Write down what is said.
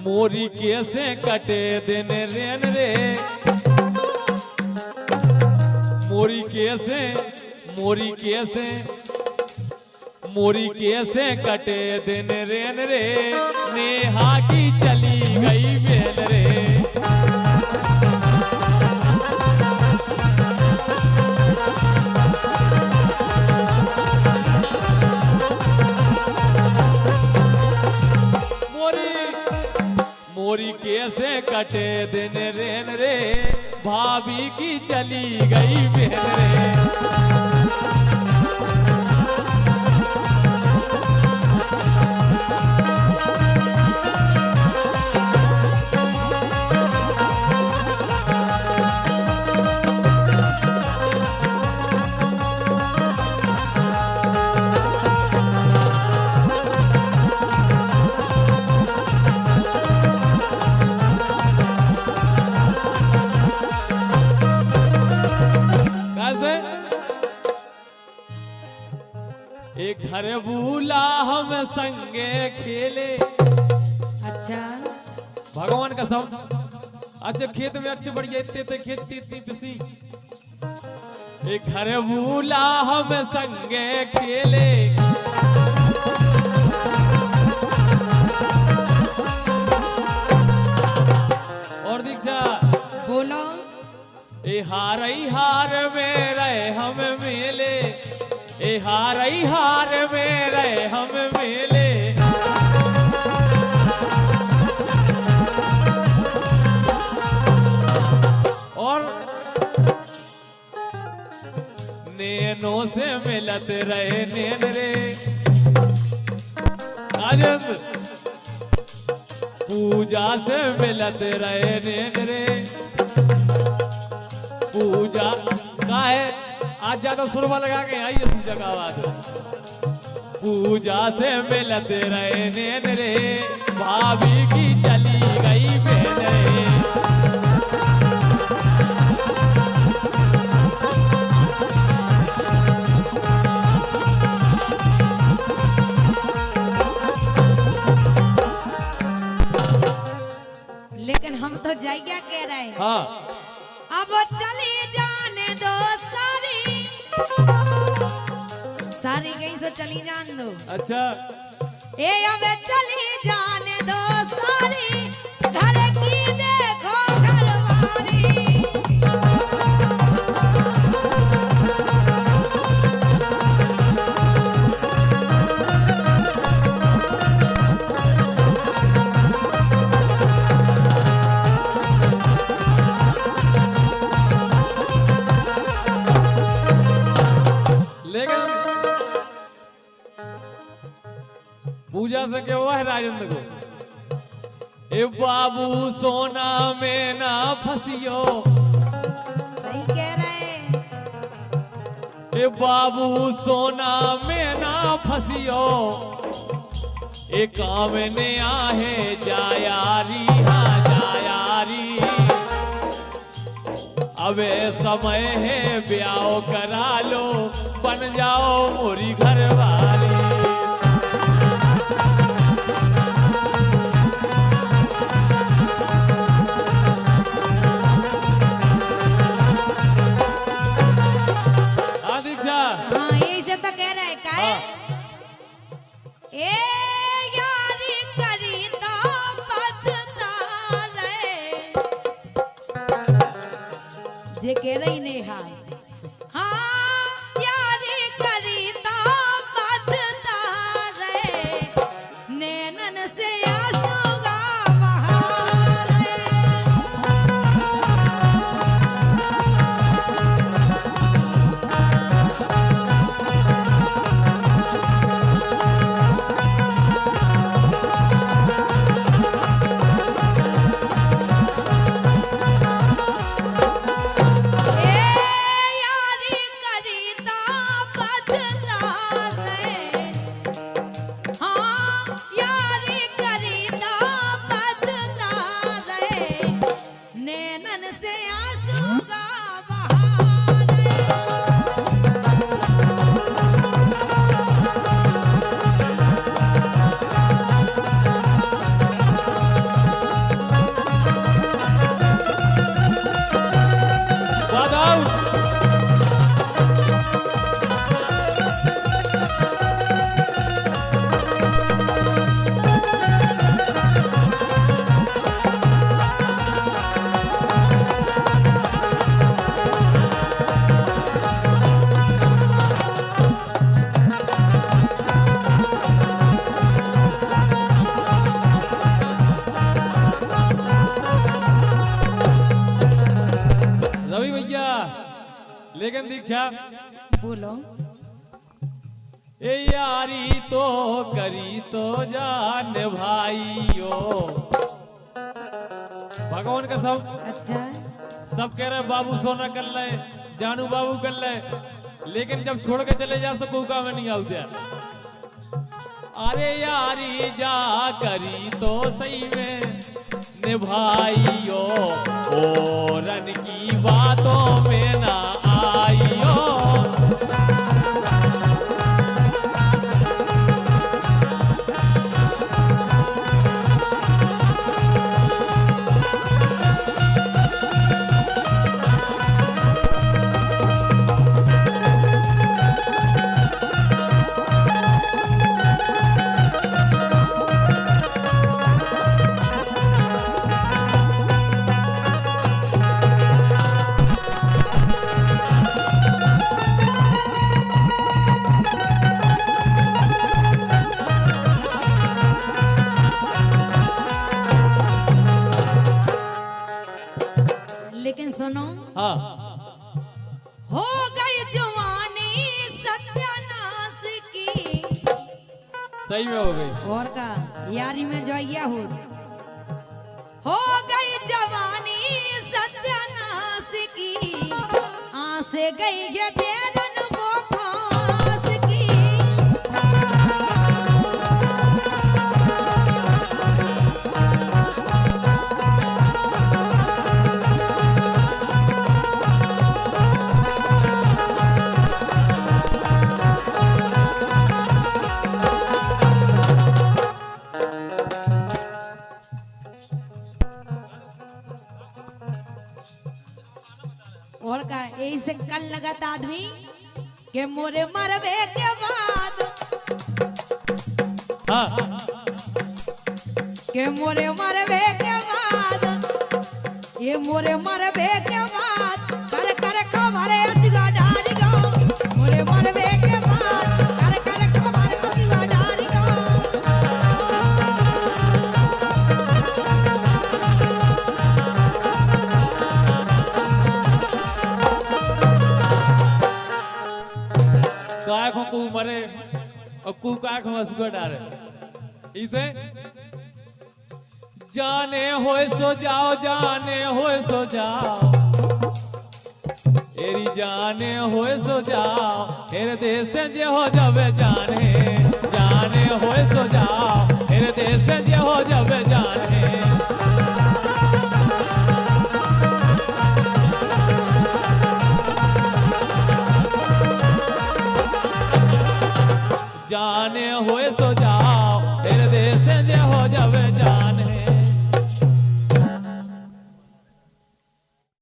मोरी कैसे कटे दिन रेन रे, मोरी कैसे कटे दिन रेन रे, नेहा की चली गई बेल रे। मोरी कैसे कटे दिन रेन रे, भाभी की चली गई बेल रे। एक घर भूला हम संगे खेले। अच्छा भगवान का सब अच्छे खेत में अच्छे बढ़िया इतने खेत इतनी पिसी। एक घर भूला हम संगे खेले, और दीक्षा बोलो। ए हार में रहे हम मेले, ए हार में रहे हम मेले। और नैनों से मिलत रहे नैन रे। राजेंद्र पूजा से मिलत रहे नैन रे। पूजा का है आज ज्यादा सुरवा लगा के आइए पूजा का आवाज। पूजा से मिलत रहे नैन रे, भाभी की चली गई बेल रे। लेकिन हम तो जाइया कह रहे हैं। हाँ अब चली जाने दो सारी गई सो चली जान दो। अच्छा ए अब चली जाने दो सारी, घर की देखो घरवारी। पूजा से क्या हुआ है राजेंद्र को? ए बाबू सोना में ना फंसियो, सही कह रहे हैं। ए बाबू सोना में ना फंसियो, ए काम ने आहे जायारी, हाँ जायारी। अबे समय है ब्याह करा लो, बन जाओ मोरी घरवाली। हाँ यही से तो कह रहे का है। ए यारी करी तो बचता रहे, जे कह रही नेहा। हाँ यारी करी तो बचता रहे, नैनन से आंसूगा बहारे। हाँ यारी करी तो लेकिन दीक्षा बोलो। ए यारी तो करी तो जान भाइयों, भगवान का सब अच्छा सब कह रहे बाबू सोना कर ले, जानू बाबू कर ले, लेकिन जब छोड़ के चले जा सको का में नहीं आउते। अरे यारी जा करी तो सही में निभाइयो, ओ रन की बातों में ना आइयो। लेकिन सुनो, हाँ हो गई जवानी सत्यानाश की। सही में हो गई। और का यारी में जोइया हो गई जवानी सत्यानाश की। आसे गई ये बेरन वो फांस की। और का यही से कल लगत आदमी के मोरे मरवे के बाद, हाँ के मोरे मरवे के बाद, ये मोरे मरवे के बाद कर कर खबर असगा डाली गो। मोरे मरवे के बाद कर कर खबर असगा डाली गो। काय को मरे और कु काय को असुगा डाले। इसे जाने होए सो जाओ, जाने होए सो जाओ, एरी जाने होए सो जाओ, हेरे देश से जे हो जावे जाने, जाने होए सो जाओ।